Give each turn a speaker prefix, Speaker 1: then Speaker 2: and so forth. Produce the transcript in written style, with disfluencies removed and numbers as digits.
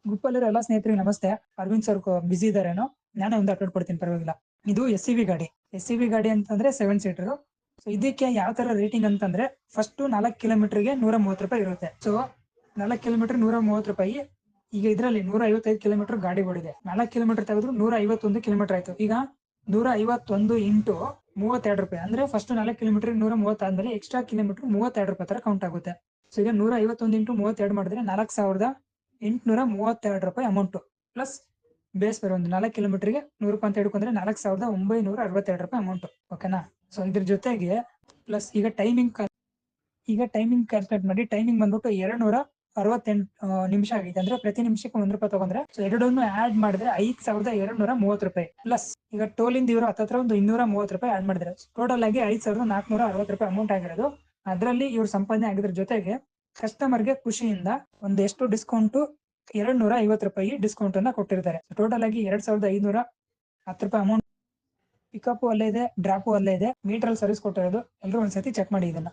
Speaker 1: Group ಅಲ್ಲಿರೋ ಎಲ್ಲಾ ಸ್ನೇಹಿತರಿಗೆ ನಮಸ್ತೆ. ಅರವಿಂದ್ ಸರ್ ಬಿಸಿ ಇದಾರೇನೋ, ನಾನೇ ಒಂದು ಅಪ್ಡೇಟ್ ಕೊಡ್ತೀನಿ, ಪರವಾಗಿಲ್ಲ. ಇದು SUV ಗಾಡಿ. SUV ಗಾಡಿ ಅಂತಂದ್ರೆ 7 ಸೀಟರ್. ಸೊ ಇದಕ್ಕೆ ಯಾವ ತರ ರೇಟಿಂಗ್ ಅಂತಂದ್ರೆ, ಫಸ್ಟ್ 4 ಕಿಲೋಮೀಟರ್ಗೆ 130 ರೂಪಾಯಿ ಇರುತ್ತೆ. ಸೊ 4 ಕಿಲೋಮೀಟರ್ 130 ರೂಪಾಯಿ. ಈಗ ಇದ್ರಲ್ಲಿ 155 ಕಿಲೋಮೀಟರ್ ಗಾಡಿ ಓಡಿದೆ. 4 ಕಿಲೋಮೀಟರ್ ತೆಗೆದ್ರು 151 ಕಿಲೋಮೀಟರ್ ಆಯ್ತು. ಈಗ 151 ಇಂಟು 32 ರೂಪಾಯಿ ಅಂದ್ರೆ ಫಸ್ಟ್ 4 ಕಿಲೋಮೀಟರ್ 130 ಆದ್ಮೇಲೆ ಎಕ್ಸ್ಟ್ರಾ ಕಿಲೋಮೀಟರ್ 32 ರೂಪಾಯಿ ತರ ಕೌಂಟ್ ಆಗುತ್ತೆ. ಸೊ ಈಗ 151 ಇಂಟು 32 ಮಾಡಿದ್ರೆ 4832 ರೂಪಾಯಿ ಅಮೌಂಟ್ ಪ್ಲಸ್ ಬೇಸ್ ಬೇರೆ ಒಂದು 4 ಕಿಲೋಮೀಟರ್ಗೆ 100 ರೂಪಾಯಿ ಅಂತ ಹಿಡ್ಕೊಂಡ್ರೆ 4962 ರೂಪಾಯಿ ಅಮೌಂಟ್. ಓಕೆನಾ? ಸೊ ಇದ್ರ ಜೊತೆಗೆ ಪ್ಲಸ್ ಈಗ ಟೈಮಿಂಗ್ ಕ್ಯಾಲ್ಕುಲೇಟ್ ಮಾಡಿ. ಟೈಮಿಂಗ್ ಬಂದ್ಬಿಟ್ಟು 268 ನಿಮಿಷ ಆಗಿದೆ. ಅಂದ್ರೆ ಪ್ರತಿ ನಿಮಿಷಕ್ಕೆ 1 ರೂಪಾಯಿ ತಗೊಂಡ್ರೆ, ಸೊ ಎರಡನ್ನು ಆಡ್ ಮಾಡಿದ್ರೆ 5230 ರೂಪಾಯಿ ಪ್ಲಸ್ ಈಗ ಟೋಲಿಂದ ಇವರು ಹತ್ತತ್ರ ಒಂದು 230 ರೂಪಾಯಿ ಆಡ್ ಮಾಡಿದ್ರೆ ಟೋಟಲ್ ಆಗಿ 5460 ರೂಪಾಯಿ ಅಮೌಂಟ್ ಆಗಿರೋದು. ಅದರಲ್ಲಿ ಇವ್ರು ಸಂಪಾದನೆ ಆಗಿದ್ರ ಜೊತೆಗೆ ಕಸ್ಟಮರ್ಗೆ ಖುಷಿಯಿಂದ ಒಂದು ಎಷ್ಟು ಡಿಸ್ಕೌಂಟ್ 250 ರೂಪಾಯಿ ಡಿಸ್ಕೌಂಟ್ ಅನ್ನ ಕೊಟ್ಟಿರ್ತಾರೆ. ಟೋಟಲ್ ಆಗಿ 2510 ರೂಪಾಯಿ ಅಮೌಂಟ್. ಪಿಕಪ್ ಅಲ್ಲೇ ಇದೆ, ಡ್ರಾಪು ಅಲ್ಲೇ ಇದೆ, ಮೀಟರ್ ಅಲ್ಲಿ ಸರ್ವಿಸ್ ಕೊಟ್ಟಿರೋದು. ಎಲ್ಲರೂ ಒಂದ್ಸತಿ ಚೆಕ್ ಮಾಡಿ ಇದನ್ನ.